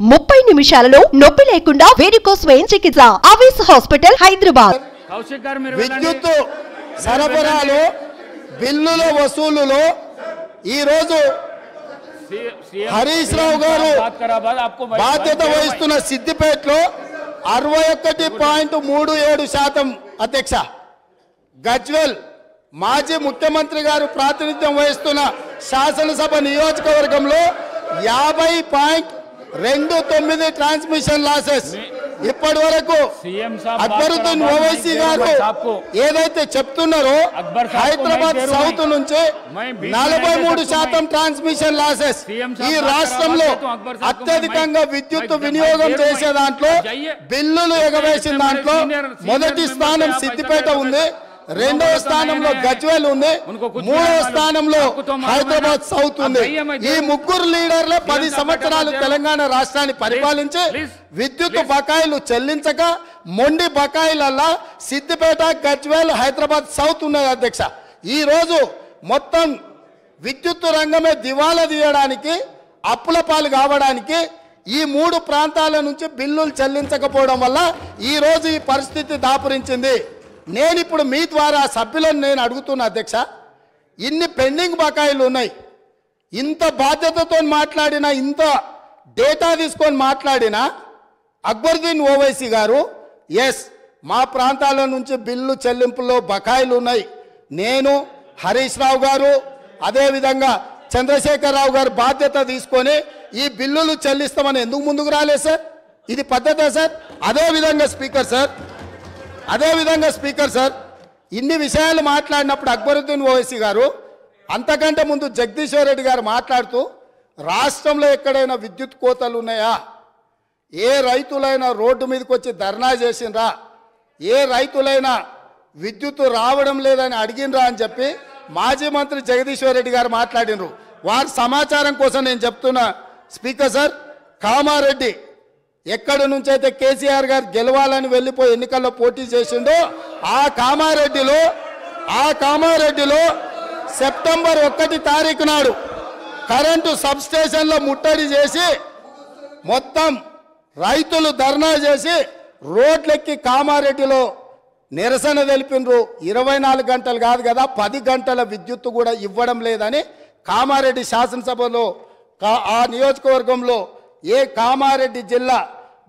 30 నిమిషాలలో నొప్పి లేకుండా వేడికోస్ స్వయం చికిత్స ఆవేశ హాస్పిటల్ హైదరాబాద్. విద్యుత్ సరఫరాలో బిల్లుల వసూలులో ఈ రోజు హరీష్ రావు గారు బాధ్యత వహిస్తున్న సిద్దిపేటలో 61.37% అధ్యక్ష, గజ్వెల్ మాజీ ముఖ్యమంత్రి గారు ప్రాతినిధ్యం వహిస్తున్న శాసనసభ నియోజకవర్గంలో 50.29 ట్రాన్స్మిషన్ లాసెస్. ఇప్పటి వరకు అక్బరుద్దీన్ ఓవైసీ గారు ఏదైతే చెప్తున్నారో హైదరాబాద్ సౌత్ నుంచి 43% ట్రాన్స్మిషన్ లాసెస్. ఈ రాష్ట్రంలో అత్యధికంగా విద్యుత్ వినియోగం చేసే దాంట్లో బిల్లులు ఎగవేసిన దాంట్లో మొదటి స్థానం సిద్దిపేట ఉంది, రెండవ స్థానంలో గజ్వేల్ ఉంది, మూడవ స్థానంలో హైదరాబాద్ సౌత్ ఉంది. ఈ ముగ్గురు లీడర్లే 10 సంవత్సరాలు తెలంగాణ రాష్ట్రాన్ని పరిపాలించి విద్యుత్ బకాయిలు చెల్లించక మొండి బకాయిలల్లా సిద్దిపేట, గజ్వేల్, హైదరాబాద్ సౌత్ ఉన్నది అధ్యక్ష. ఈ రోజు మొత్తం విద్యుత్ రంగమే దివాలా తీయడానికి, అప్పుల పాలు కావడానికి ఈ 3 ప్రాంతాల నుంచి బిల్లులు చెల్లించకపోవడం వల్ల ఈ రోజు ఈ పరిస్థితి దాపురించింది. నేను ఇప్పుడు మీ ద్వారా సభ్యులను నేను అడుగుతున్నా అధ్యక్ష, ఇన్ని పెండింగ్ బకాయిలు ఉన్నాయి, ఇంత బాధ్యతతో మాట్లాడినా, ఇంత డేటా తీసుకొని మాట్లాడినా అక్బరుద్దీన్ ఓవైసీ గారు ఎస్ మా ప్రాంతాల నుంచి బిల్లు చెల్లింపుల్లో బకాయిలు ఉన్నాయి, నేను హరీష్ రావు గారు అదేవిధంగా చంద్రశేఖరరావు గారు బాధ్యత తీసుకొని ఈ బిల్లులు చెల్లిస్తామని ఎందుకు ముందుకు రాలేదు సార్? ఇది పద్ధతే సార్? అదేవిధంగా స్పీకర్ సార్ ఇన్ని విషయాలు మాట్లాడినప్పుడు అక్బరుద్దీన్ ఓవైసీ గారు అంతకంటే ముందు జగదీశ్వర్ రెడ్డి గారు మాట్లాడుతూ రాష్ట్రంలో ఎక్కడైనా విద్యుత్ కోతలు ఉన్నాయా, ఏ రైతులైనా రోడ్డు మీదకి వచ్చి ధర్నా చేసిండ్రా, ఏ రైతులైనా విద్యుత్ రావడం లేదని అడిగినరా అని చెప్పి మాజీ మంత్రి జగదీశ్వర్ రెడ్డి గారు మాట్లాడినరు. వారి సమాచారం కోసం నేను చెప్తున్నా స్పీకర్ సార్, కామారెడ్డి ఎక్కడి నుంచి అయితే కేసీఆర్ గారు గెలవాలని వెళ్ళిపోయి ఎన్నికల్లో పోటీ చేసిండో ఆ కామారెడ్డిలో సెప్టెంబర్ 1 తారీఖు నాడు కరెంటు సబ్ స్టేషన్లో ముట్టడి చేసి మొత్తం రైతులు ధర్నా చేసి రోడ్లెక్కి కామారెడ్డిలో నిరసన తెలిపినరు. 24 గంటలు కాదు కదా, 10 గంటల విద్యుత్తు కూడా ఇవ్వడం లేదని కామారెడ్డి శాసనసభలో ఆ నియోజకవర్గంలో కామారెడ్డి జిల్లా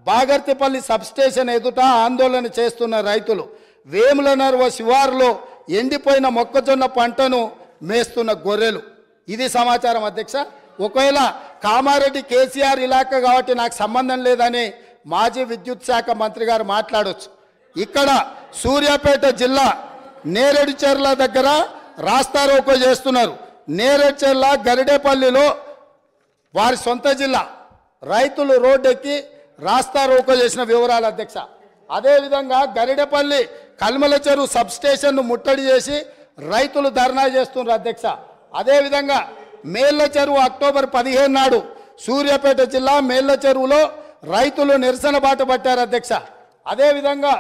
బాగర్తిపల్లి సబ్స్టేషన్ ఎదుట ఆందోళన చేస్తున్న రైతులు వేములనర్వ శివారులో ఎండిపోయిన మొక్కజొన్న పంటను మేస్తున్న గొర్రెలు. ఇది సమాచారం అధ్యక్ష. ఒకవేళ కామారెడ్డి కేసీఆర్ ఇలాకా కాబట్టి నాకు సంబంధం లేదని మాజీ విద్యుత్ శాఖ మంత్రి గారు మాట్లాడవచ్చు. ఇక్కడ సూర్యాపేట జిల్లా నేరేడుచెర్ల దగ్గర రాస్తారోకో చేస్తున్నారు. నేరేడుచెర్ల గరిడేపల్లిలో వారి సొంత జిల్లా రైతులు రోడ్డెక్కి రాస్తారోకో చేసిన వివరాలు అధ్యక్ష. అదేవిధంగా గరిడేపల్లి కల్మల చెరువు సబ్ స్టేషన్ను ముట్టడి చేసి రైతులు ధర్నా చేస్తున్నారు అధ్యక్ష. అదేవిధంగా మేళ్ల చెరువు అక్టోబర్ 15 నాడు సూర్యాపేట జిల్లా మేళ్ల చెరువులో రైతులు నిరసన బాట పట్టారు అధ్యక్ష. అదేవిధంగా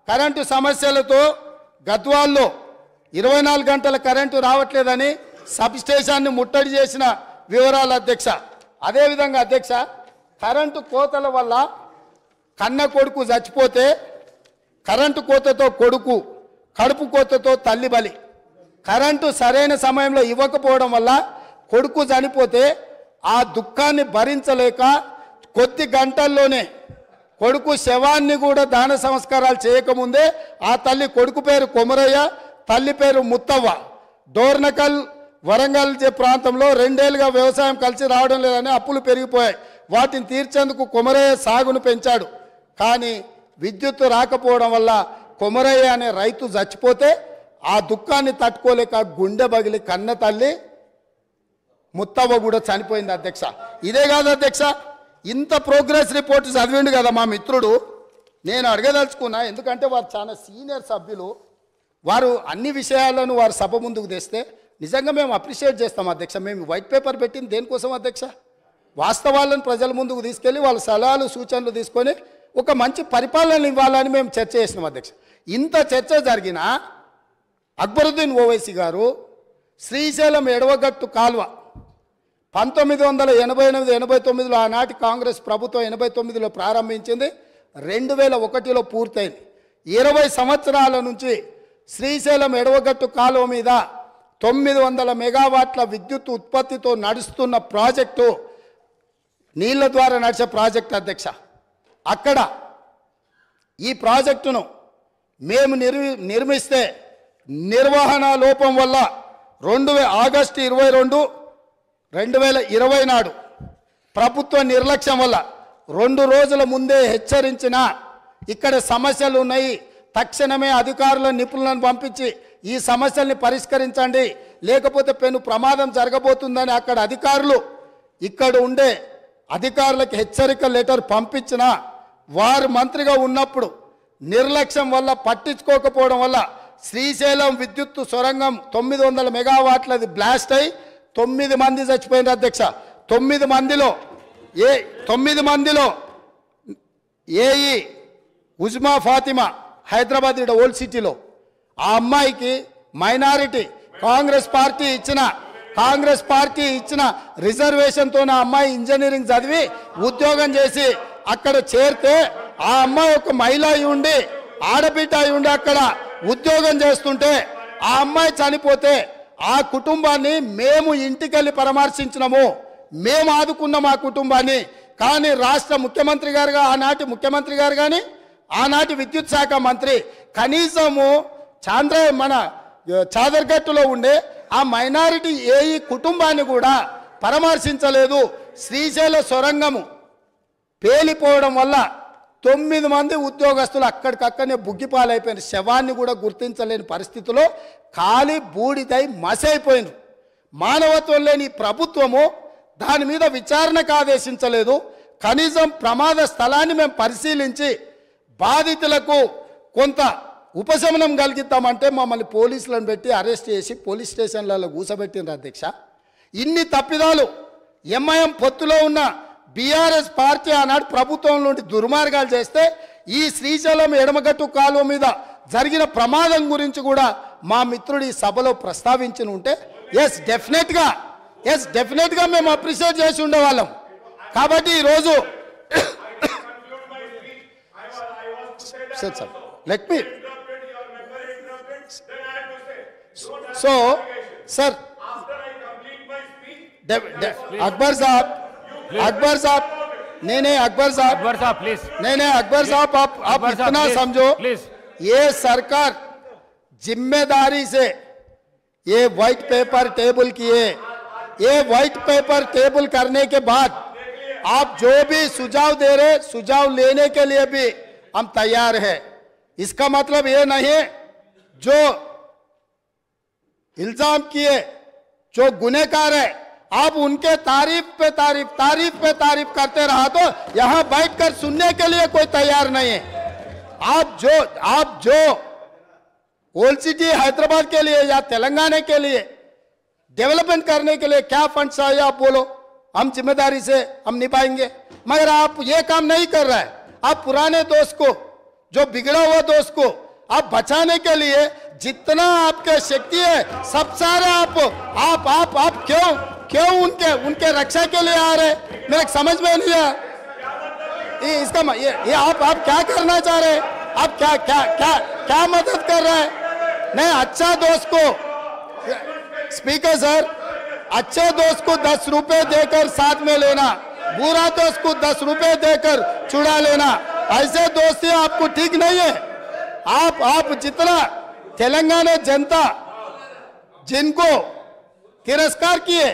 కరెంటు సమస్యలతో గద్వాల్లో 24 గంటల కరెంటు రావట్లేదని సబ్ స్టేషన్ని ముట్టడి చేసిన వివరాలు అధ్యక్ష. అదేవిధంగా అధ్యక్ష, కరెంటు కోతల వల్ల కన్న కొడుకు చచ్చిపోతే కరెంటు కోతతో కొడుకు, కడుపు కోతతో తల్లి బలి. కరెంటు సరైన సమయంలో ఇవ్వకపోవడం వల్ల కొడుకు చనిపోతే ఆ దుఃఖాన్ని భరించలేక కొద్ది గంటల్లోనే కొడుకు శవాన్ని కూడా దాన సంస్కారాలు చేయకముందే ఆ తల్లి, కొడుకు పేరు కొమరయ్య, తల్లి పేరు ముత్తవ్వ, డోర్నకల్ వరంగల్ ప్రాంతంలో 2 ఏళ్ళుగా వ్యవసాయం కలిసి రావడం లేదని అప్పులు పెరిగిపోయాయి. వాటిని తీర్చేందుకు కొమరయ్య సాగును పెంచాడు. కానీ విద్యుత్ రాకపోవడం వల్ల కొమరయ్య అనే రైతు చచ్చిపోతే ఆ దుఃఖాన్ని తట్టుకోలేక గుండె బగిలి కన్న తల్లి ముత్తవ్వ కూడా చనిపోయింది అధ్యక్ష. ఇదే కాదు అధ్యక్ష, ఇంత ప్రోగ్రెస్ రిపోర్ట్ చదివిండు కదా మా మిత్రుడు. నేను అడగదలుచుకున్నా, ఎందుకంటే వారు చాలా సీనియర్ సభ్యులు, వారు అన్ని విషయాలను వారు సభ ముందుకు తెస్తే నిజంగా మేము అప్రిషియేట్ చేస్తాం అధ్యక్ష. మేము వైట్ పేపర్ పెట్టింది దేనికోసం అధ్యక్ష? వాస్తవాలను ప్రజల ముందుకు తీసుకెళ్ళి వాళ్ళ సలహాలు సూచనలు తీసుకొని ఒక మంచి పరిపాలన ఇవ్వాలని మేము చర్చ చేసినాం అధ్యక్ష. ఇంత చర్చ జరిగినా అక్బరుద్దీన్ ఓవైసీ గారు శ్రీశైలం ఎడవగట్టు కాల్వ 1988-89లో ఆనాటి కాంగ్రెస్ ప్రభుత్వం 89లో ప్రారంభించింది, 2001లో పూర్తయింది. 20 సంవత్సరాల నుంచి శ్రీశైలం ఎడవగట్టు కాలువ మీద 900 మెగావాట్ల విద్యుత్ ఉత్పత్తితో నడుస్తున్న ప్రాజెక్టు నీళ్ల ద్వారా నడిచే ప్రాజెక్టు అధ్యక్ష. అక్కడ ఈ ప్రాజెక్టును మేము నిర్మిస్తే నిర్వహణ లోపం వల్ల ఆగస్టు 22, 2020 నాడు ప్రభుత్వ నిర్లక్ష్యం వల్ల 2 రోజుల ముందే హెచ్చరించిన ఇక్కడ సమస్యలు ఉన్నాయి, తక్షణమే అధికారుల నిపుణులను పంపించి ఈ సమస్యల్ని పరిష్కరించండి, లేకపోతే పెను ప్రమాదం జరగబోతుందని అక్కడ అధికారులు ఇక్కడ ఉండే అధికారులకు హెచ్చరిక లెటర్ పంపించిన వారు మంత్రిగా ఉన్నప్పుడు నిర్లక్ష్యం వల్ల పట్టించుకోకపోవడం వల్ల శ్రీశైలం విద్యుత్ సొరంగం 900 మెగావాట్లది బ్లాస్ట్ అయి 9 మంది చచ్చిపోయినారు అధ్యక్ష. 9 మందిలో ఏఈ ఉజ్మా ఫాతిమా హైదరాబాద్ ఓల్డ్ సిటీలో ఆ అమ్మాయికి మైనారిటీ కాంగ్రెస్ పార్టీ ఇచ్చిన రిజర్వేషన్తో ఆ అమ్మాయి ఇంజనీరింగ్ చదివి ఉద్యోగం చేసి అక్కడ చేరితే ఆ అమ్మాయి ఒక మహిళ అయి ఉండి ఆడబిడ్డ అయి ఉండి అక్కడ ఉద్యోగం చేస్తుంటే ఆ అమ్మాయి చనిపోతే ఆ కుటుంబాన్ని మేము ఇంటికెళ్ళి పరామర్శించినాము, మేము ఆదుకున్నాం ఆ కుటుంబాన్ని. కానీ రాష్ట్ర ముఖ్యమంత్రి గారుగా ఆనాటి ముఖ్యమంత్రి గారు కానీ ఆనాటి విద్యుత్ శాఖ మంత్రి కనీసము మన చాదర్గట్టులో ఉండే ఆ మైనారిటీ ఏఈ కుటుంబాన్ని కూడా పరామర్శించలేదు. శ్రీశైల సొరంగము పేలిపోవడం వల్ల 9 మంది ఉద్యోగస్తులు అక్కడికక్కడనే బుగ్గిపాలైపోయిన శవాన్ని కూడా గుర్తించలేని పరిస్థితిలో ఖాళీ బూడిదై మసైపోయినారు. మానవత్వం లేని ప్రభుత్వము దాని మీద విచారణకు ఆదేశించలేదు. కనీసం ప్రమాద స్థలాన్ని మేము పరిశీలించి బాధితులకు కొంత ఉపశమనం కలిగిద్దామంటే మమ్మల్ని పోలీసులను పెట్టి అరెస్ట్ చేసి పోలీస్ స్టేషన్లలో కూసబెట్టినారు అధ్యక్ష. ఇన్ని తప్పిదాలు ఎంఐఎం పొత్తులో ఉన్న బీఆర్ఎస్ పార్టీ ఆనాడు ప్రభుత్వం నుండి దుర్మార్గాలు చేస్తే ఈ శ్రీశైలం ఎడమగట్టు కాలువ మీద జరిగిన ప్రమాదం గురించి కూడా మా మిత్రుడు ఈ సభలో ప్రస్తావించి ఉంటే ఎస్ డెఫినెట్గా మేము అప్రిషియేట్ చేసి ఉండేవాళ్ళం. కాబట్టి ఈరోజు sir let me so sir Akbar साहब नहीं अकबर साहब प्लीज नहीं अकबर साहब आप इतना समझो प्लीज. ये सरकार जिम्मेदारी से ये व्हाइट पेपर टेबल किए, ये व्हाइट पेपर टेबल करने के बाद आप जो भी सुझाव दे रहे सुझाव लेने के लिए भी हम तैयार हैं. इसका मतलब ये नहीं जो इल्जाम किए जो गुनहगार है आप उनके तारीफ पे तारीफ करते रहा तो यहां बैठकर सुनने के लिए कोई तैयार नहीं है. आप जो ओल्ड सिटी हैदराबाद के लिए या तेलंगाना के लिए डेवलपमेंट करने के लिए क्या फंड्स चाहिए आप बोलो, हम जिम्मेदारी से हम निभाएंगे. मगर आप ये काम नहीं कर रहे हैं. आप पुराने दोस्त को जो बिगड़ा हुआ दोस्त को आप बचाने के लिए जितना आपके शक्ति है सब सारे आप क्यों उनके रक्षा के लिए आ रहे, मेरे समझ में नहीं है. इसका ये आप क्या करना चाह रहे हैं, आप क्या मदद कर रहे हैं. नहीं अच्छा दोस्त को स्पीकर सर अच्छे दोस्त को 10 रुपए देकर साथ में लेना, बुरा दोस्त को 10 रुपए देकर छुड़ा लेना, ऐसे दोस्ती आपको ठीक नहीं है. आप जितना तेलंगाना जनता जिनको तिरस्कार किए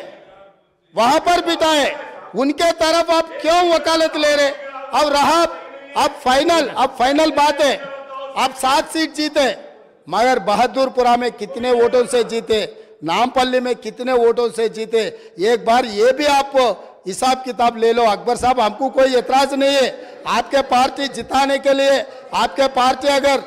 वहां पर बिठाए उनके तरफ आप क्यों वकालत ले रहे. अब रहा अब फाइनल बात है, आप 7 सीट जीते मगर बहादुरपुरा में कितने वोटों से जीते, नामपल्ली में कितने वोटों से जीते, एक बार ये भी आप हिसाब किताब ले लो. अकबर साहब हमको कोई एतराज नहीं है, आपके पार्टी जिताने के लिए आपके पार्टी अगर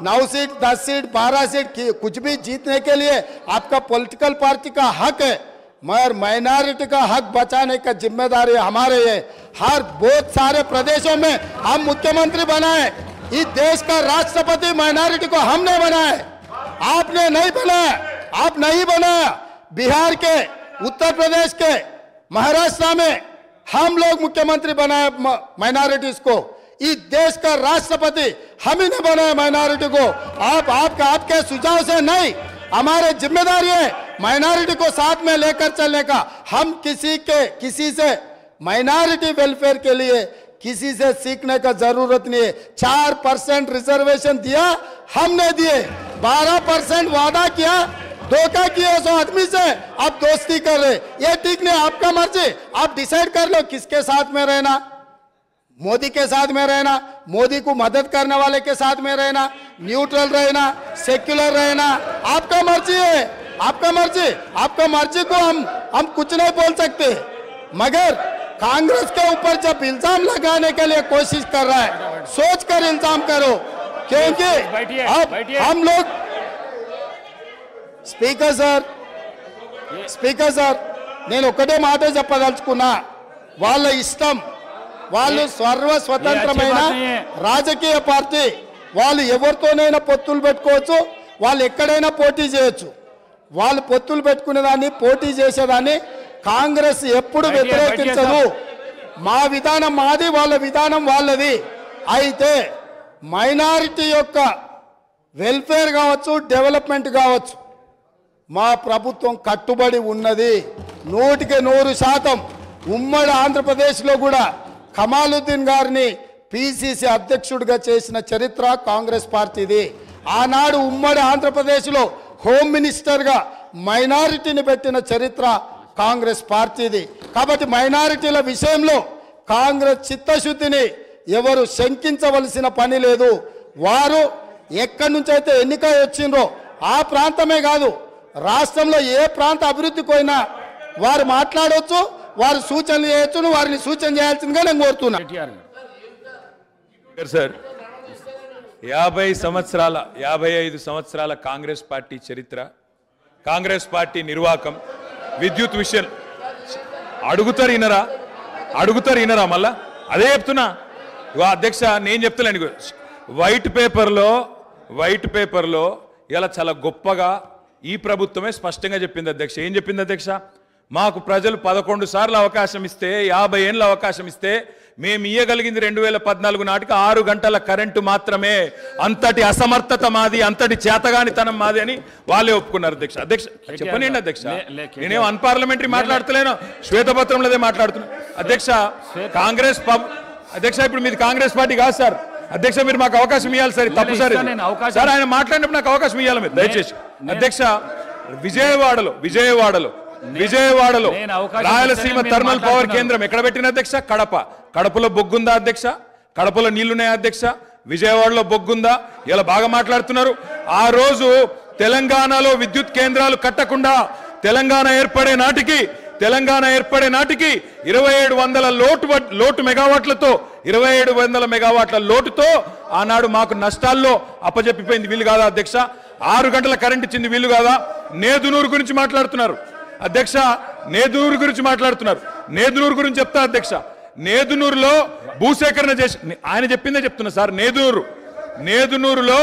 9 सीट 10 सीट 12 सीट कुछ भी जीतने के लिए आपका पॉलिटिकल पार्टी का हक है, मगर माइनॉरिटी का हक बचाने का जिम्मेदारी हमारे है. हर बहुत सारे प्रदेशों में हम मुख्यमंत्री बनाए, इस देश का राष्ट्रपति माइनॉरिटी को हमने बनाया, आपने नहीं बनाया. आप नहीं बनाया. बिहार के, उत्तर प्रदेश के, महाराष्ट्र में हम लोग मुख्यमंत्री बनाए माइनॉरिटीज को, इस देश का राष्ट्रपति हम ही ने बनाया माइनॉरिटी को। आपके सुझाव से नहीं, हमारे जिम्मेदारी है माइनॉरिटी को साथ में लेकर चलने का। हम किसी से माइनॉरिटी वेलफेयर के लिए किसी से सीखने का जरूरत नहीं है। 4% रिजर्वेशन दिया हमने दिए, 12% वादा किया, धोखा किया उस आदमी से, आप दोस्ती कर रहे, ये ठीक नहीं। आपका मर्जी, आप डिसाइड कर लो किसके साथ में रहना, मोदी के साथ में रहना, मोदी को मदद करने वाले के साथ में रहना, न्यूट्रल रहना, सेक्युलर रहना, आपका मर्जी है, आपका मर्जी को हम कुछ नहीं बोल सकते। मगर कांग्रेस के ऊपर जब इल्जाम लगाने के लिए कोशिश कर रहा है, सोच कर इल्जाम करो, क्योंकि अब हम लोग స్పీకర్ సార్ నేను ఒకటే మాట చెప్పదలుచుకున్నా, వాళ్ళ ఇష్టం, వాళ్ళు స్వతంత్రమైన రాజకీయ పార్టీ, వాళ్ళు ఎవరితోనైనా పొత్తులు పెట్టుకోవచ్చు, వాళ్ళు ఎక్కడైనా పోటీ చేయొచ్చు. వాళ్ళు పొత్తులు పెట్టుకునేదాన్ని, పోటీ చేసేదాన్ని కాంగ్రెస్ ఎప్పుడు వ్యతిరేకించదు. మా విధానం మాది, వాళ్ళ విధానం వాళ్ళది. అయితే మైనారిటీ యొక్క వెల్ఫేర్ కావచ్చు, డెవలప్మెంట్ కావచ్చు, మా ప్రభుత్వం కట్టుబడి ఉన్నది 100%. ఉమ్మడి ఆంధ్రప్రదేశ్లో కూడా కమాలుద్దీన్ గారిని పిసిసి అధ్యక్షుడిగా చేసిన చరిత్ర కాంగ్రెస్ పార్టీది. ఆనాడు ఉమ్మడి ఆంధ్రప్రదేశ్లో హోమ్ మినిస్టర్గా మైనారిటీని పెట్టిన చరిత్ర కాంగ్రెస్ పార్టీది. కాబట్టి మైనారిటీల విషయంలో కాంగ్రెస్ చిత్తశుద్ధిని ఎవరు శంకించవలసిన పని లేదు. వారు ఎక్కడి నుంచి అయితే ఎన్నిక వచ్చిండ్రో ఆ ప్రాంతమే కాదు, రాష్ట్రంలో ఏ ప్రాంత అభివృద్ధికి పోయినా వారు మాట్లాడవచ్చు, వారు సూచనలు చేయొచ్చు, వారిని సూచన చేయాల్సిందిగా నేను కోరుతున్నా. సార్ 55 సంవత్సరాల కాంగ్రెస్ పార్టీ చరిత్ర, కాంగ్రెస్ పార్టీ నిర్వాకం, విద్యుత్ విషయం అడుగుతారు ఇనరా మళ్ళా అదే చెప్తున్నా. అధ్యక్ష నేను చెప్తలేను, వైట్ పేపర్లో ఇలా చాలా గొప్పగా ఈ ప్రభుత్వమే స్పష్టంగా చెప్పింది అధ్యక్ష. ఏం చెప్పింది అధ్యక్ష? మాకు ప్రజలు 11 సార్లు అవకాశం ఇస్తే, 50 ఏళ్ళ అవకాశం ఇస్తే మేము ఇయ్యగలిగింది 2014 నాటికి 6 గంటల కరెంటు మాత్రమే. అంతటి అసమర్థత మాది, అంతటి చేతగానితనం మాది అని వాళ్ళే ఒప్పుకున్నారు అధ్యక్ష. చెప్పనండి అధ్యక్ష, నేనేం అన్పార్లమెంటరీ మాట్లాడతలేను, శ్వేతపత్రంలోదే మాట్లాడుతున్నా అధ్యక్ష. కాంగ్రెస్ అధ్యక్ష ఇప్పుడు మీది కాంగ్రెస్ పార్టీ కాదు సార్ అధ్యక్ష, మీరు మాకు అవకాశం ఇవ్వాలి సార్. తప్పు సార్ సార్, ఆయన మాట్లాడినప్పుడు నాకు అవకాశం ఇవ్వాలి మీరు దయచేసి. అధ్యక్ష విజయవాడలో రాయలసీమ థర్మల్ పవర్ కేంద్రం ఎక్కడ పెట్టిన అధ్యక్ష? కడపలో బొగ్గుందా అధ్యక్ష? కడపలో నీళ్లున్నాయా అధ్యక్ష? విజయవాడలో బొగ్గుందా? ఇలా బాగా మాట్లాడుతున్నారు. ఆ రోజు తెలంగాణలో విద్యుత్ కేంద్రాలు కట్టకుండా తెలంగాణ ఏర్పడే నాటికి 2700 లోటు మెగావాట్లతో 2700 మెగావాట్ల లోటుతో ఆనాడు మాకు నష్టాల్లో అప్పజెప్పిపోయింది. వీళ్ళు కాదా అధ్యక్ష? 6 గంటల కరెంట్ ఇచ్చింది వీళ్ళు కాదా? నేదునూరు గురించి మాట్లాడుతున్నారు అధ్యక్ష, నేదునూరు గురించి చెప్తా అధ్యక్ష. నేదునూరులో భూసేకరణ చేసి, ఆయన చెప్పిందే చెప్తున్నా సార్. నేదునూరులో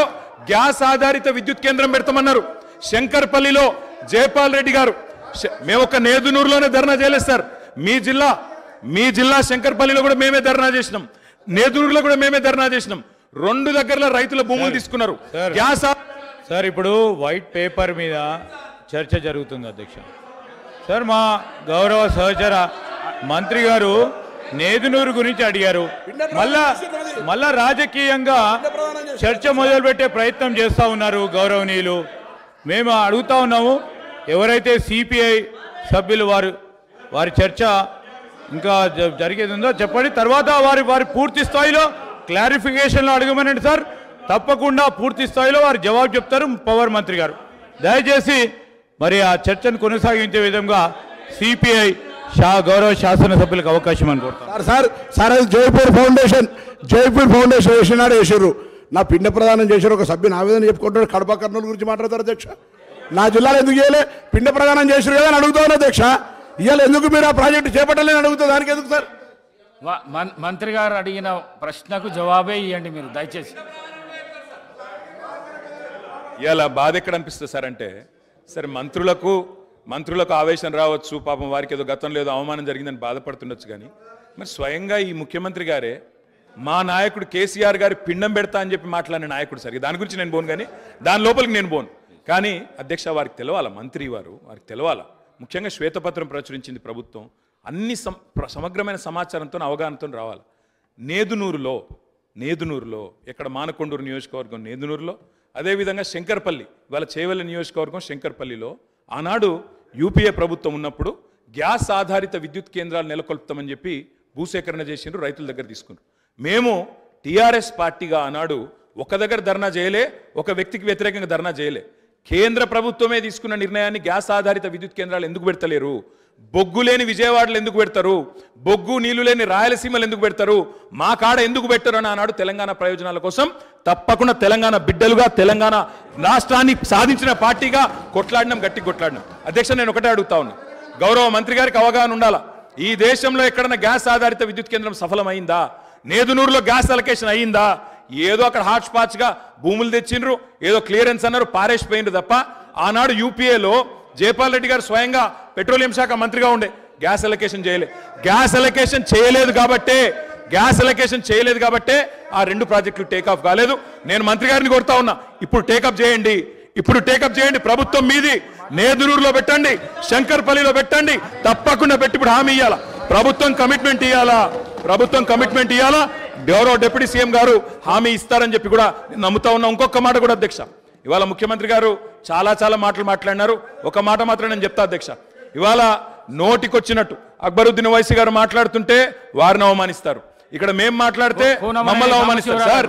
గ్యాస్ ఆధారిత విద్యుత్ కేంద్రం పెడతామన్నారు. శంకర్పల్లిలో జయపాల్ రెడ్డి గారు, మేము ఒక నేదునూరులోనే ధర్నా చేయలేదు సార్. మీ జిల్లా శంకర్పల్లిలో కూడా మేమే ధర్నా చేసినాం, నేదునూరులో కూడా మేమే ధర్నా చేసినాం. 2 దగ్గరలో రైతుల భూములు తీసుకున్నారు. గ్యాస్ సార్ ఇప్పుడు వైట్ పేపర్ మీద చర్చ జరుగుతుంది అధ్యక్ష. సార్ మా గౌరవ సహచర మంత్రి గారు నేదునూరు గురించి అడిగారు. మళ్ళా రాజకీయంగా చర్చ మొదలుపెట్టే ప్రయత్నం చేస్తూ ఉన్నారు గౌరవనీయులు. మేము అడుగుతా ఉన్నాము, ఎవరైతే సిపిఐ సభ్యులు వారి చర్చ ఇంకా జరిగేది ఉందో చెప్పండి. తర్వాత వారి పూర్తి స్థాయిలో క్లారిఫికేషన్లో అడగమనండి సార్. తప్పకుండా పూర్తి స్థాయిలో వారు జవాబు చెప్తారు పవర్ మంత్రి గారు. దయచేసి మరి ఆ చర్చను కొనసాగించే విధంగా సిపిఐ గౌరవ శాసనసభ్యులకు అవకాశం అనుకుంటారు. సార్ అది జైపూర్ ఫౌండేషన్ వేసినాడు. నా పిండ ప్రదానం చేశారు, ఒక సభ్యుని ఆవేదన చెప్పుకుంటాడు. కడప కర్నూలు గురించి మాట్లాడతారు అధ్యక్ష. నా జిల్లాలో ఎందుకు చేయలే? పిండ ప్రదానం చేశారు కదా అని అడుగుతాను అధ్యక్ష. ఇవాళ ఎందుకు మీరు ఆ ప్రాజెక్టు చేపట్టలేని అడుగుతా, దానికి ఎందుకు సార్? మంత్రి గారు అడిగిన ప్రశ్నకు జవాబే ఇవ్వండి మీరు దయచేసి. ఇలా బాధ ఎక్కడ అనిపిస్తుంది సార్ అంటే, సరే మంత్రులకు ఆవేశం రావచ్చు, పాపం వారికి ఏదో గతంలో ఏదో అవమానం జరిగిందని బాధపడుతుండొచ్చు. కానీ మరి స్వయంగా ఈ ముఖ్యమంత్రి గారే మా నాయకుడు కేసీఆర్ గారి పిండం పెడతా అని చెప్పి మాట్లాడిన నాయకుడు. సరిగ్గా దాని గురించి నేను పోను, కానీ దాని లోపలికి నేను పోను. కానీ అధ్యక్ష, వారికి తెలవాలా, మంత్రి వారికి తెలవాలా. ముఖ్యంగా శ్వేతపత్రం ప్రచురించింది ప్రభుత్వం, అన్ని సమగ్రమైన సమాచారంతో అవగాహనతో రావాలి. నేదునూరులో ఎక్కడ మానకొండూరు నియోజకవర్గం నేదునూరులో, అదేవిధంగా శంకర్పల్లి, ఇవాళ చేవెళ్ళ నియోజకవర్గం శంకర్పల్లిలో ఆనాడు యూపీఏ ప్రభుత్వం ఉన్నప్పుడు గ్యాస్ ఆధారిత విద్యుత్ కేంద్రాలు నెలకొల్పుతామని చెప్పి భూసేకరణ చేసిండ్రు, రైతుల దగ్గర తీసుకున్నారు. మేము టీఆర్ఎస్ పార్టీగా ఆనాడు ఒక దగ్గర ధర్నా చేయలే, ఒక వ్యక్తికి వ్యతిరేకంగా ధర్నా చేయలే. కేంద్ర ప్రభుత్వమే తీసుకున్న నిర్ణయాన్ని గ్యాస్ ఆధారిత విద్యుత్ కేంద్రాలు ఎందుకు పెడతలేరు, బొగ్గు లేని విజయవాడలో ఎందుకు పెడతారు, బొగ్గు నీళ్లు లేని రాయలసీమలు ఎందుకు పెడతారు, మా కాడ ఎందుకు పెట్టరు అని ఆనాడు తెలంగాణ ప్రయోజనాల కోసం తప్పకుండా తెలంగాణ బిడ్డలుగా తెలంగాణ రాష్ట్రాన్ని సాధించిన పార్టీగా కొట్లాడినాం, గట్టి కొట్లాడినాం. అధ్యక్ష, నేను ఒకటే అడుగుతా ఉన్నా, గౌరవ మంత్రి గారికి అవగాహన ఉండాలా. ఈ దేశంలో ఎక్కడన్నా గ్యాస్ ఆధారిత విద్యుత్ కేంద్రం సఫలమైందా? నేదునూరులో గ్యాస్ అలొకేషన్ అయ్యిందా? ఏదో అక్కడ హాట్ స్పాట్స్గా భూములు తెచ్చిండ్రు, ఏదో క్లియరెన్స్ అన్నారు, పారేసిపోయిండ్రు తప్ప ఆనాడు యూపీఏలో జైపాల్ రెడ్డి గారు స్వయంగా పెట్రోలియం శాఖ మంత్రిగా ఉండే గ్యాస్ అలొకేషన్ చేయలే. గ్యాస్ అలొకేషన్ చేయలేదు కాబట్టే ఆ 2 ప్రాజెక్టులు టేకాఫ్ కాలేదు. నేను మంత్రి గారిని కోరుతా ఉన్నా, ఇప్పుడు టేకప్ చేయండి, ప్రభుత్వం మీది. నేదునూరులో పెట్టండి, శంకర్పల్లిలో పెట్టండి, తప్పకుండా పెట్టి ఇప్పుడు హామీ ఇవ్వాలా, ప్రభుత్వం కమిట్మెంట్ ఇవ్వాలా. గౌరవ డిప్యూటీ సీఎం గారు హామీ ఇస్తారని చెప్పి కూడా నేను నమ్ముతా ఉన్నా. ఇంకొక మాట కూడా అధ్యక్ష, ఇవాళ ముఖ్యమంత్రి గారు చాలా మాటలు మాట్లాడినారు. ఒక మాట మాత్రం నేను చెప్తా అధ్యక్ష, ఇవాళ నోటికొచ్చినట్టు అక్బరుద్దీన్ ఓవైసీ గారు మాట్లాడుతుంటే వారిని అవమానిస్తారు, ఇక్కడ మేము మాట్లాడితే మమ్మల్ని అవమానిస్తారు. సార్